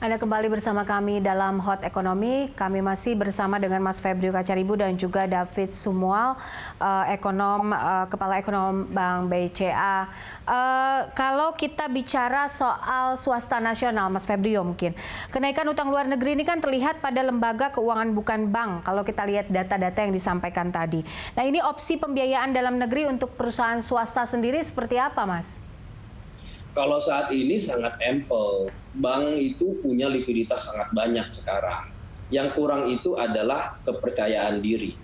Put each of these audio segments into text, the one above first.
Anda kembali bersama kami dalam Hot Ekonomi. Kami masih bersama dengan Mas Febrio Kacaribu dan juga David Sumual, Kepala Ekonom Bank BCA. Kalau kita bicara soal swasta nasional, Mas Febrio mungkin, kenaikan utang luar negeri ini kan terlihat pada lembaga keuangan bukan bank, kalau kita lihat data-data yang disampaikan tadi. Nah, ini opsi pembiayaan dalam negeri untuk perusahaan swasta sendiri seperti apa, Mas? Kalau saat ini sangat ample, bank itu punya likuiditas sangat banyak sekarang. Yang kurang itu adalah kepercayaan diri.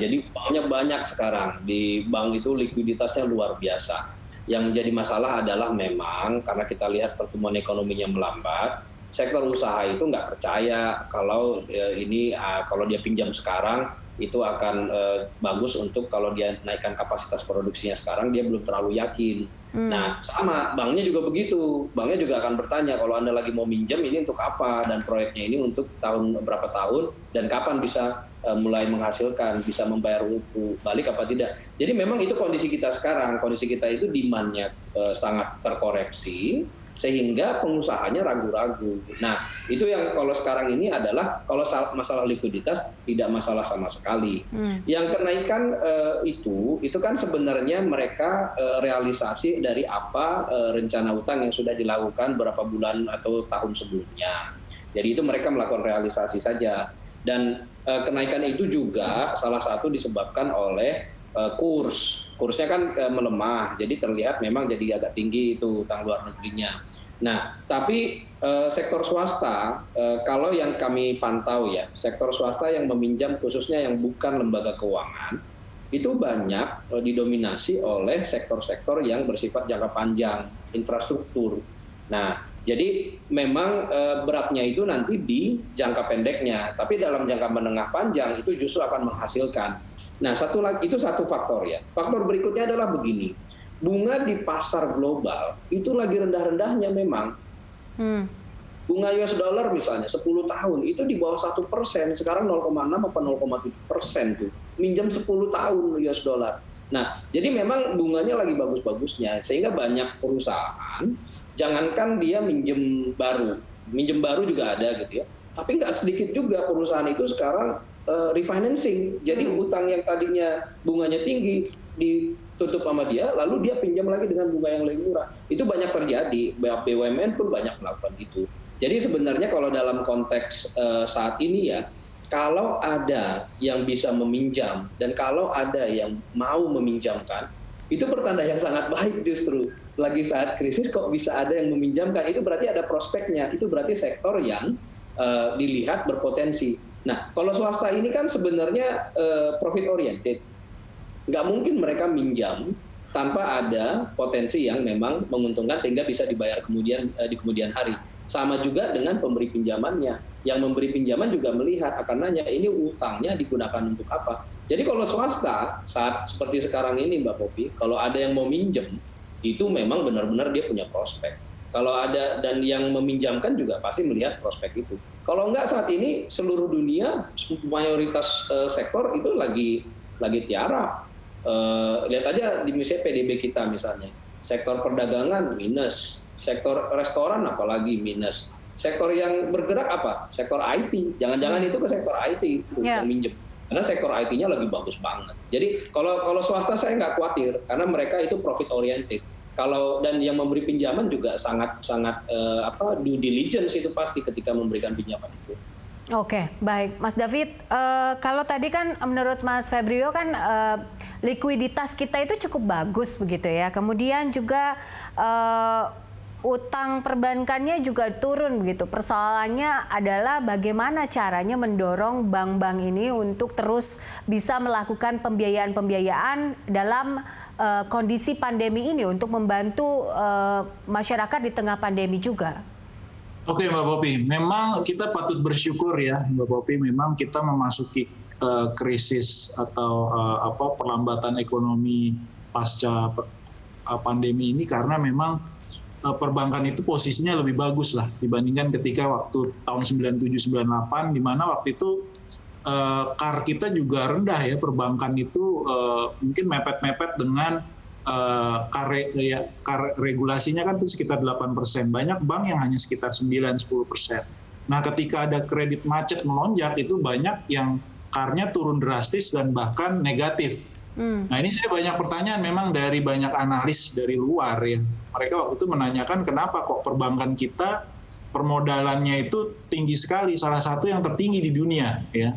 Jadi uangnya banyak sekarang, di bank itu likuiditasnya luar biasa. Yang jadi masalah adalah memang karena kita lihat pertumbuhan ekonominya melambat, sektor usaha itu nggak percaya kalau kalau dia pinjam sekarang itu akan bagus untuk kalau dia naikkan kapasitas produksinya sekarang, dia belum terlalu yakin. Nah, sama banknya juga begitu. Banknya juga akan bertanya kalau Anda lagi mau minjam ini untuk apa dan proyeknya ini untuk berapa tahun dan kapan bisa mulai menghasilkan, bisa membayar balik apa tidak. Jadi memang itu kondisi kita sekarang. Kondisi kita itu demand-nya sangat terkoreksi sehingga pengusahanya ragu-ragu. Nah, itu yang kalau sekarang ini adalah kalau masalah likuiditas tidak masalah sama sekali. Yang kenaikan itu kan sebenarnya mereka realisasi dari apa rencana utang yang sudah dilakukan beberapa bulan atau tahun sebelumnya. Jadi itu mereka melakukan realisasi saja. Dan kenaikan itu juga salah satu disebabkan oleh kursnya kan melemah, jadi terlihat memang jadi agak tinggi itu utang luar negerinya. Nah, tapi sektor swasta, kalau yang kami pantau ya, sektor swasta yang meminjam khususnya yang bukan lembaga keuangan, itu banyak didominasi oleh sektor-sektor yang bersifat jangka panjang, infrastruktur. Nah, jadi memang beratnya itu nanti di jangka pendeknya, tapi dalam jangka menengah panjang itu justru akan menghasilkan. Nah, itu satu faktor ya. Faktor berikutnya adalah begini, bunga di pasar global itu lagi rendah-rendahnya memang. Bunga US dollar misalnya 10 tahun itu di bawah 1%, sekarang 0,6 atau 0,7% tuh. Minjam 10 tahun US dollar. Nah, jadi memang bunganya lagi bagus-bagusnya, sehingga banyak perusahaan, jangankan dia minjem baru juga ada gitu ya. Tapi nggak sedikit juga perusahaan itu sekarang refinancing, jadi utang yang tadinya bunganya tinggi ditutup sama dia, lalu dia pinjam lagi dengan bunga yang lebih murah. Itu banyak terjadi, BUMN pun banyak melakukan itu. Jadi sebenarnya kalau dalam konteks saat ini ya, kalau ada yang bisa meminjam dan kalau ada yang mau meminjamkan, itu pertanda yang sangat baik justru. Lagi saat krisis kok bisa ada yang meminjamkan, itu berarti ada prospeknya, itu berarti sektor yang dilihat berpotensi. Nah, kalau swasta ini kan sebenarnya profit oriented. Nggak mungkin mereka minjam tanpa ada potensi yang memang menguntungkan sehingga bisa dibayar di kemudian hari. Sama juga dengan pemberi pinjamannya. Yang memberi pinjaman juga melihat, akan nanya ini utangnya digunakan untuk apa. Jadi kalau swasta, saat seperti sekarang ini Mbak Popi, kalau ada yang mau minjem, itu memang benar-benar dia punya prospek. Kalau ada dan yang meminjamkan juga pasti melihat prospek itu. Kalau enggak saat ini seluruh dunia mayoritas sektor itu lagi tiarap. Lihat aja di misalnya PDB kita misalnya, sektor perdagangan minus, sektor restoran apalagi minus, sektor yang bergerak apa? Sektor IT. Jangan-jangan itu ke sektor IT itu yang minjem. Karena sektor IT-nya lagi bagus banget. Jadi kalau swasta saya nggak khawatir karena mereka itu profit oriented. Dan yang memberi pinjaman juga sangat due diligence itu pasti ketika memberikan pinjaman itu. Oke, baik, Mas David. Kalau tadi kan menurut Mas Febrio kan likuiditas kita itu cukup bagus begitu ya. Kemudian juga utang perbankannya juga turun begitu. Persoalannya adalah bagaimana caranya mendorong bank-bank ini untuk terus bisa melakukan pembiayaan dalam kondisi pandemi ini untuk membantu masyarakat di tengah pandemi juga. Oke Mbak Popi, memang kita patut bersyukur ya Mbak Popi, memang kita memasuki krisis atau perlambatan ekonomi pasca pandemi ini karena memang perbankan itu posisinya lebih bagus lah dibandingkan ketika waktu tahun 97-98 di mana waktu itu KAR kita juga rendah ya, perbankan itu mungkin mepet-mepet dengan regulasinya kan itu sekitar 8%. Banyak bank yang hanya sekitar 9-10%. Nah, ketika ada kredit macet melonjak, itu banyak yang CAR-nya turun drastis dan bahkan negatif. Nah, ini saya banyak pertanyaan memang dari banyak analis dari luar ya. Mereka waktu itu menanyakan kenapa kok perbankan kita permodalannya itu tinggi sekali, salah satu yang tertinggi di dunia ya.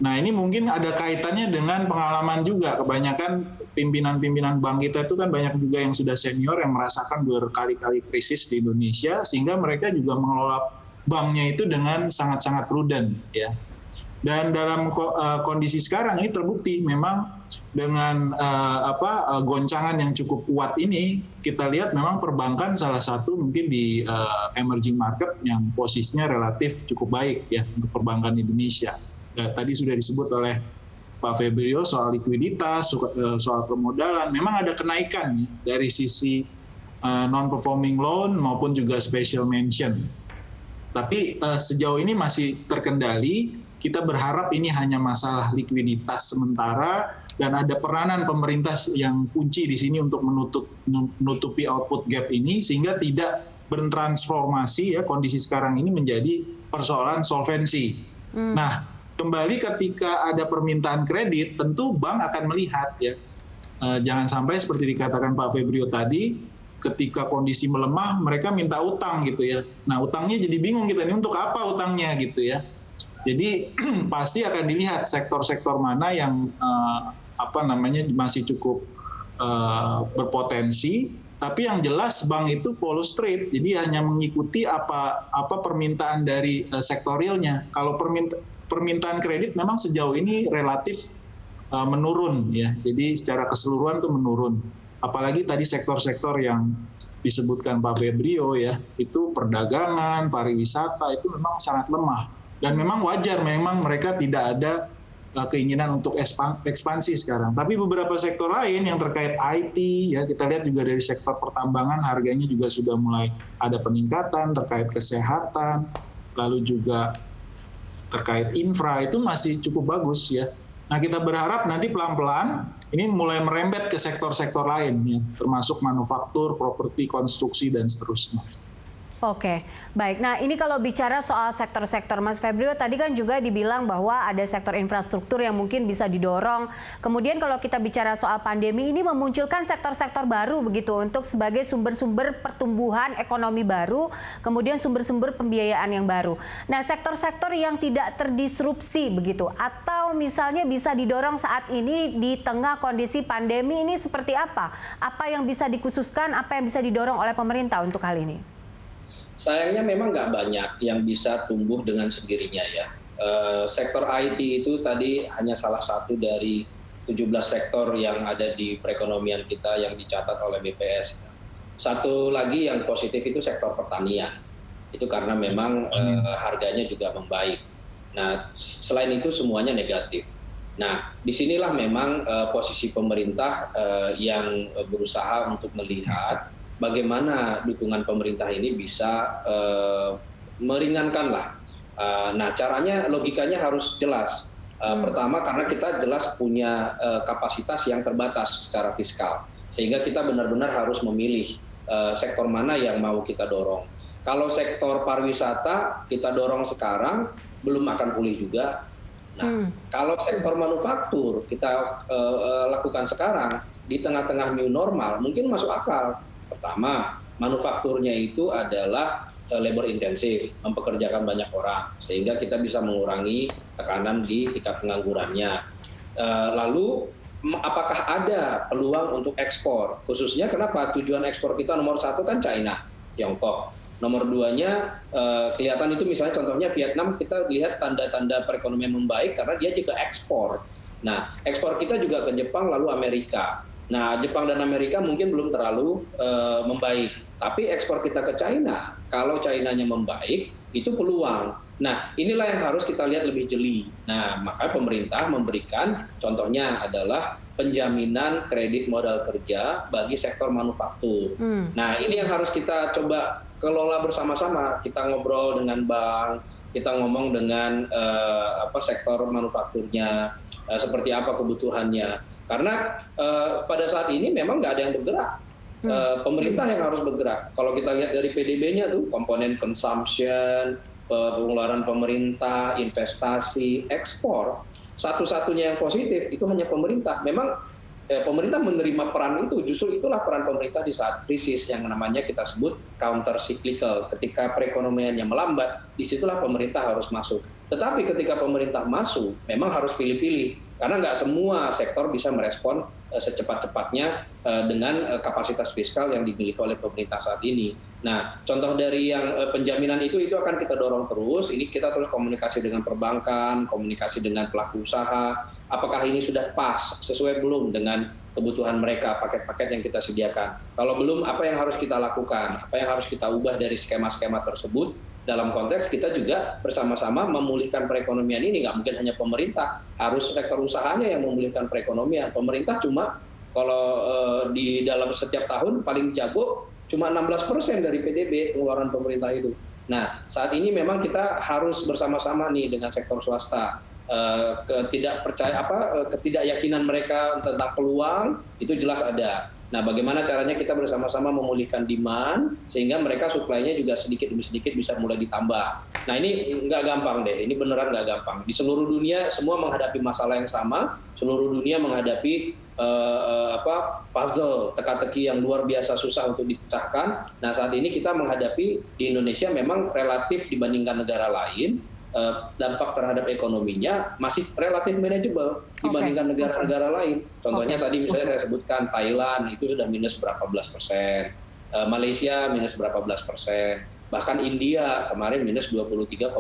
Nah, ini mungkin ada kaitannya dengan pengalaman juga. Kebanyakan pimpinan-pimpinan bank kita itu kan banyak juga yang sudah senior yang merasakan berkali-kali krisis di Indonesia, sehingga mereka juga mengelola banknya itu dengan sangat-sangat prudent ya. Dan dalam kondisi sekarang ini terbukti memang dengan goncangan yang cukup kuat ini, kita lihat memang perbankan salah satu mungkin di emerging market yang posisinya relatif cukup baik ya untuk perbankan Indonesia. Tadi sudah disebut oleh Pak Febrio soal likuiditas, soal permodalan. Memang ada kenaikan dari sisi non-performing loan maupun juga special mention. Tapi sejauh ini masih terkendali. Kita berharap ini hanya masalah likuiditas sementara dan ada peranan pemerintah yang kunci di sini untuk menutupi output gap ini sehingga tidak bertransformasi ya kondisi sekarang ini menjadi persoalan solvensi. Nah, kembali ketika ada permintaan kredit, tentu bank akan melihat ya, jangan sampai seperti dikatakan Pak Febrio tadi, ketika kondisi melemah mereka minta utang gitu ya. Nah, utangnya jadi bingung kita ini untuk apa utangnya gitu ya. Jadi pasti akan dilihat sektor-sektor mana yang masih cukup berpotensi. Tapi yang jelas bank itu follow straight, jadi hanya mengikuti apa permintaan dari sektor realnya. Kalau permintaan kredit memang sejauh ini relatif menurun ya, jadi secara keseluruhan itu menurun. Apalagi tadi sektor-sektor yang disebutkan Pak Febrio ya, itu perdagangan, pariwisata itu memang sangat lemah. Dan memang wajar, memang mereka tidak ada keinginan untuk ekspansi sekarang. Tapi beberapa sektor lain yang terkait IT, ya kita lihat juga dari sektor pertambangan harganya juga sudah mulai ada peningkatan terkait kesehatan, lalu juga terkait infra itu masih cukup bagus ya. Nah, kita berharap nanti pelan-pelan ini mulai merembet ke sektor-sektor lain ya, termasuk manufaktur, properti, konstruksi dan seterusnya. Oke, baik. Nah, ini kalau bicara soal sektor-sektor, Mas Febrio tadi kan juga dibilang bahwa ada sektor infrastruktur yang mungkin bisa didorong. Kemudian kalau kita bicara soal pandemi ini memunculkan sektor-sektor baru begitu untuk sebagai sumber-sumber pertumbuhan ekonomi baru, kemudian sumber-sumber pembiayaan yang baru. Nah, sektor-sektor yang tidak terdisrupsi begitu atau misalnya bisa didorong saat ini di tengah kondisi pandemi ini seperti apa? Apa yang bisa dikhususkan, apa yang bisa didorong oleh pemerintah untuk hal ini? Sayangnya memang nggak banyak yang bisa tumbuh dengan sendirinya ya. Sektor IT itu tadi hanya salah satu dari 17 sektor yang ada di perekonomian kita yang dicatat oleh BPS. Satu lagi yang positif itu sektor pertanian. Itu karena memang harganya juga membaik. Nah, selain itu semuanya negatif. Nah, disinilah memang posisi pemerintah yang berusaha untuk melihat bagaimana dukungan pemerintah ini bisa meringankanlah. Nah, caranya, logikanya harus jelas. Pertama, karena kita jelas punya kapasitas yang terbatas secara fiskal, sehingga kita benar-benar harus memilih sektor mana yang mau kita dorong. Kalau sektor pariwisata kita dorong sekarang, belum akan pulih juga. Nah, kalau sektor manufaktur kita lakukan sekarang, di tengah-tengah new normal, mungkin masuk akal. Pertama, manufakturnya itu adalah labor intensif, mempekerjakan banyak orang, sehingga kita bisa mengurangi tekanan di tingkat penganggurannya. Lalu, apakah ada peluang untuk ekspor? Khususnya kenapa? Tujuan ekspor kita nomor 1 kan China, Tiongkok. Nomor 2-nya kelihatan itu misalnya contohnya Vietnam, kita lihat tanda-tanda perekonomian membaik karena dia juga ekspor. Nah, ekspor kita juga ke Jepang lalu Amerika. Nah, Jepang dan Amerika mungkin belum terlalu membaik. Tapi ekspor kita ke China, kalau China-nya membaik, itu peluang. Nah, inilah yang harus kita lihat lebih jeli. Nah, maka pemerintah memberikan, contohnya adalah penjaminan kredit modal kerja bagi sektor manufaktur. Nah, ini yang harus kita coba kelola bersama-sama. Kita ngobrol dengan bank, kita ngomong dengan sektor manufakturnya, seperti apa kebutuhannya. Karena pada saat ini memang nggak ada yang bergerak. Pemerintah yang harus bergerak. Kalau kita lihat dari PDB-nya tuh, komponen consumption, pengeluaran pemerintah, investasi, ekspor, satu-satunya yang positif itu hanya pemerintah. Memang pemerintah menerima peran itu, justru itulah peran pemerintah di saat krisis yang namanya kita sebut counter cyclical. Ketika perekonomiannya melambat, disitulah pemerintah harus masuk. Tetapi ketika pemerintah masuk, memang harus pilih-pilih, karena nggak semua sektor bisa merespon secepat-cepatnya dengan kapasitas fiskal yang dimiliki oleh pemerintah saat ini. Nah, contoh dari yang penjaminan itu akan kita dorong terus. Ini kita terus komunikasi dengan perbankan, komunikasi dengan pelaku usaha. Apakah ini sudah pas, sesuai belum dengan kebutuhan mereka, paket-paket yang kita sediakan. Kalau belum, apa yang harus kita lakukan? Apa yang harus kita ubah dari skema-skema tersebut? Dalam konteks kita juga bersama-sama memulihkan perekonomian ini. Nggak mungkin hanya pemerintah, harus sektor usahanya yang memulihkan perekonomian. Pemerintah cuma kalau di dalam setiap tahun paling jago cuma 16% dari PDB pengeluaran pemerintah itu. Nah, saat ini memang kita harus bersama-sama nih dengan sektor swasta. Ketidakyakinan mereka tentang peluang itu jelas ada. Nah, bagaimana caranya kita bersama-sama memulihkan demand sehingga mereka suplainya juga sedikit demi sedikit bisa mulai ditambah. Nah, ini nggak gampang deh, ini beneran nggak gampang. Di seluruh dunia semua menghadapi masalah yang sama, seluruh dunia menghadapi puzzle teka-teki yang luar biasa susah untuk dipecahkan. Nah, saat ini kita menghadapi di Indonesia memang relatif dibandingkan negara lain, dampak terhadap ekonominya masih relatif manageable dibandingkan negara-negara lain. Contohnya tadi misalnya saya sebutkan Thailand itu sudah minus berapa belas persen, Malaysia minus berapa belas persen, bahkan India kemarin minus 23,9%.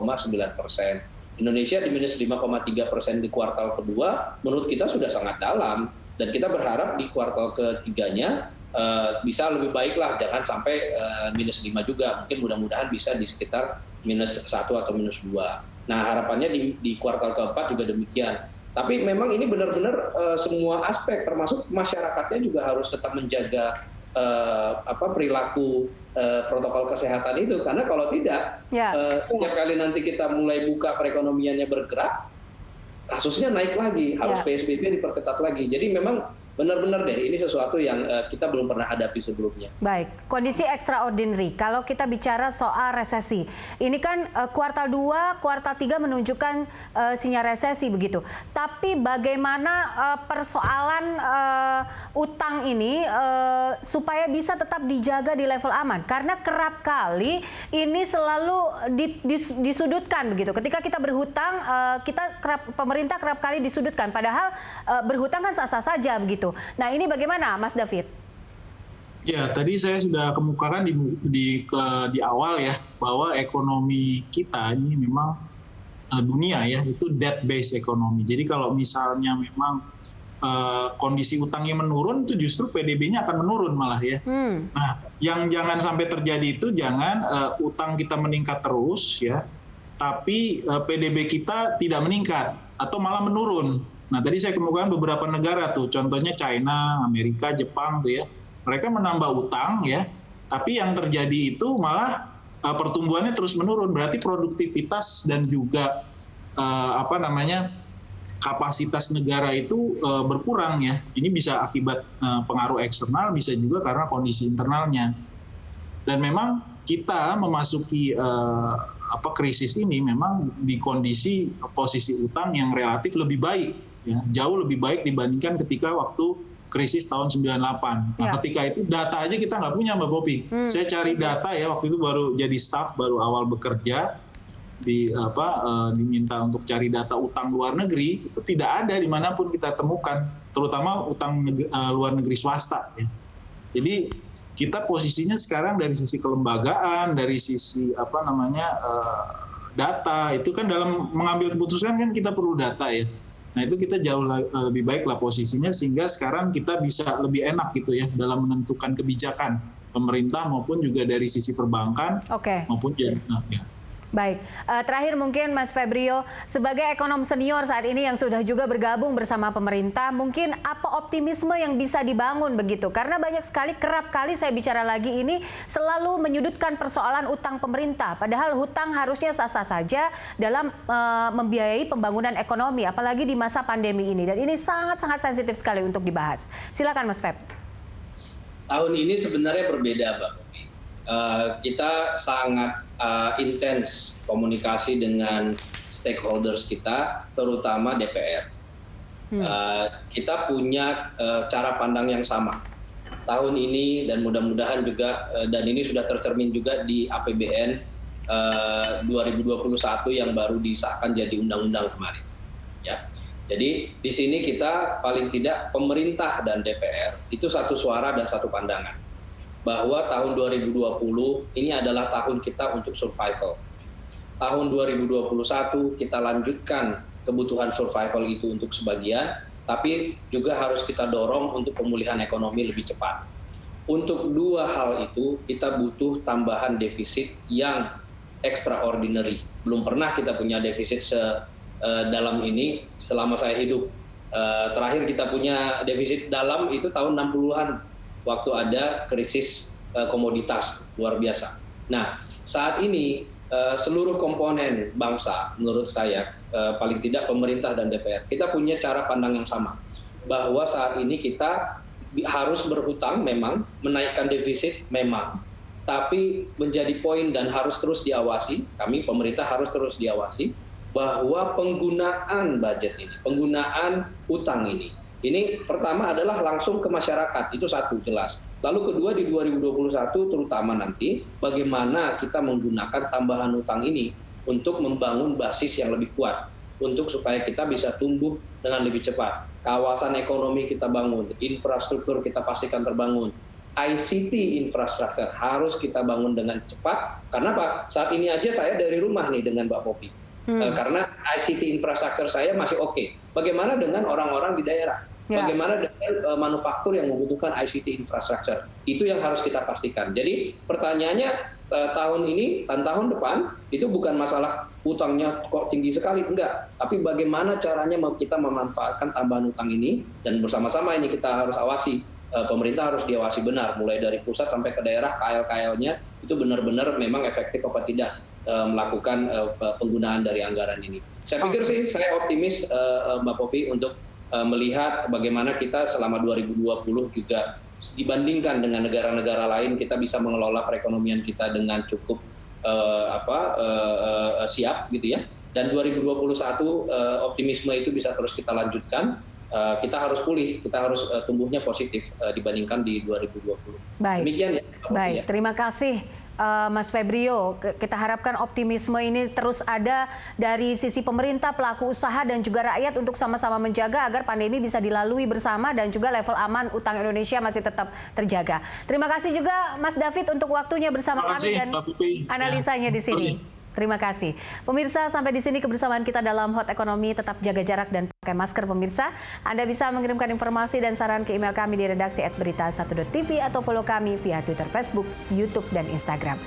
Indonesia di minus 5,3% di kuartal kedua, menurut kita sudah sangat dalam, dan kita berharap di kuartal ketiganya bisa lebih baik lah, jangan sampai minus 5 juga, mungkin mudah-mudahan bisa di sekitar minus 1 atau minus 2. Nah, harapannya di kuartal keempat juga demikian. Tapi memang ini benar-benar semua aspek, termasuk masyarakatnya juga harus tetap menjaga perilaku protokol kesehatan itu, karena kalau tidak, setiap kali nanti kita mulai buka perekonomiannya bergerak, kasusnya naik lagi, harus PSBB diperketat lagi. Jadi memang benar-benar deh, ini sesuatu yang kita belum pernah hadapi sebelumnya. Baik, kondisi extraordinary. Kalau kita bicara soal resesi, ini kan kuartal 2, kuartal 3 menunjukkan sinyal resesi begitu. Tapi bagaimana persoalan utang ini supaya bisa tetap dijaga di level aman? Karena kerap kali ini selalu disudutkan begitu. Ketika kita berhutang, pemerintah kerap kali disudutkan. Padahal berhutang kan sah-sah saja begitu. Nah, ini bagaimana, Mas David? Ya, tadi saya sudah kemukakan di awal ya, bahwa ekonomi kita ini memang dunia ya, itu debt based ekonomi. Jadi kalau misalnya memang kondisi utangnya menurun, itu justru PDB-nya akan menurun malah ya. Nah, yang jangan sampai terjadi itu jangan utang kita meningkat terus ya, tapi PDB kita tidak meningkat atau malah menurun. Nah, tadi saya kemukakan beberapa negara tuh, contohnya China, Amerika, Jepang tuh ya. Mereka menambah utang ya, tapi yang terjadi itu malah pertumbuhannya terus menurun. Berarti produktivitas dan juga kapasitas negara itu berkurang ya. Ini bisa akibat pengaruh eksternal, bisa juga karena kondisi internalnya. Dan memang kita memasuki krisis ini memang di kondisi posisi utang yang relatif lebih baik. Ya, jauh lebih baik dibandingkan ketika waktu krisis tahun 98. Nah, ketika itu data aja kita nggak punya, Mbak Popi. Saya cari data ya, waktu itu baru jadi staff, baru awal bekerja, diminta untuk cari data utang luar negeri, itu tidak ada dimanapun kita temukan, terutama utang luar negeri swasta. Ya. Jadi kita posisinya sekarang dari sisi kelembagaan, dari sisi data, itu kan dalam mengambil keputusan kan kita perlu data ya. Nah, itu kita jauh lebih baik lah posisinya, sehingga sekarang kita bisa lebih enak gitu ya dalam menentukan kebijakan pemerintah maupun juga dari sisi perbankan maupun ya. Baik, terakhir mungkin Mas Febrio, sebagai ekonom senior saat ini yang sudah juga bergabung bersama pemerintah, mungkin apa optimisme yang bisa dibangun begitu? Karena banyak sekali, kerap kali saya bicara lagi ini selalu menyudutkan persoalan utang pemerintah. Padahal hutang harusnya sah-sah saja dalam membiayai pembangunan ekonomi, apalagi di masa pandemi ini. Dan ini sangat-sangat sensitif sekali untuk dibahas. Silakan Mas Feb. Tahun ini sebenarnya berbeda, Mbak Popi. Kita sangat intens komunikasi dengan stakeholders kita, terutama DPR. Kita punya cara pandang yang sama tahun ini, dan mudah-mudahan juga, dan ini sudah tercermin juga di APBN 2021 yang baru disahkan jadi undang-undang kemarin. Ya. Jadi di sini kita paling tidak pemerintah dan DPR itu satu suara dan satu pandangan, bahwa tahun 2020 ini adalah tahun kita untuk survival. Tahun 2021 kita lanjutkan kebutuhan survival itu untuk sebagian, tapi juga harus kita dorong untuk pemulihan ekonomi lebih cepat. Untuk dua hal itu kita butuh tambahan defisit yang extraordinary. Belum pernah kita punya defisit dalam ini selama saya hidup. Terakhir kita punya defisit dalam itu tahun 60-an. Waktu ada krisis komoditas luar biasa. Nah, saat ini seluruh komponen bangsa, menurut saya, paling tidak pemerintah dan DPR, kita punya cara pandang yang sama. Bahwa saat ini kita harus berhutang memang, menaikkan defisit memang, tapi menjadi poin dan harus terus diawasi, kami pemerintah harus terus diawasi, bahwa penggunaan budget ini, penggunaan utang ini pertama adalah langsung ke masyarakat, itu satu jelas. Lalu kedua di 2021 terutama nanti bagaimana kita menggunakan tambahan utang ini untuk membangun basis yang lebih kuat, untuk supaya kita bisa tumbuh dengan lebih cepat. Kawasan ekonomi kita bangun, infrastruktur kita pastikan terbangun. ICT infrastruktur harus kita bangun dengan cepat. Karena apa? Saat ini aja saya dari rumah nih dengan Mbak Popi. Karena ICT infrastruktur saya masih oke. Bagaimana dengan orang-orang di daerah? Bagaimana dengan manufaktur yang membutuhkan ICT infrastruktur? Itu yang harus kita pastikan. Jadi pertanyaannya tahun ini dan tahun depan itu bukan masalah utangnya kok tinggi sekali, enggak. Tapi bagaimana caranya kita memanfaatkan tambahan utang ini, dan bersama-sama ini kita harus awasi. Pemerintah harus diawasi benar, mulai dari pusat sampai ke daerah, KL-KL-nya itu benar-benar memang efektif apa tidak melakukan penggunaan dari anggaran ini. Saya pikir sih, saya optimis Mbak Popi untuk melihat bagaimana kita selama 2020 juga dibandingkan dengan negara-negara lain kita bisa mengelola perekonomian kita dengan cukup siap gitu ya. Dan 2021 optimisme itu bisa terus kita lanjutkan. Kita harus pulih, kita harus tumbuhnya positif dibandingkan di 2020. Baik. Demikian ya. Baik, terima kasih Mas Febrio. Kita harapkan optimisme ini terus ada dari sisi pemerintah, pelaku usaha, dan juga rakyat untuk sama-sama menjaga agar pandemi bisa dilalui bersama dan juga level aman utang Indonesia masih tetap terjaga. Terima kasih juga Mas David untuk waktunya bersama kami dan analisanya di sini. Terima kasih. Pemirsa, sampai di sini kebersamaan kita dalam Hot Ekonomi. Tetap jaga jarak dan pakai masker, pemirsa. Anda bisa mengirimkan informasi dan saran ke email kami di redaksi @berita1.tv atau follow kami via Twitter, Facebook, YouTube, dan Instagram.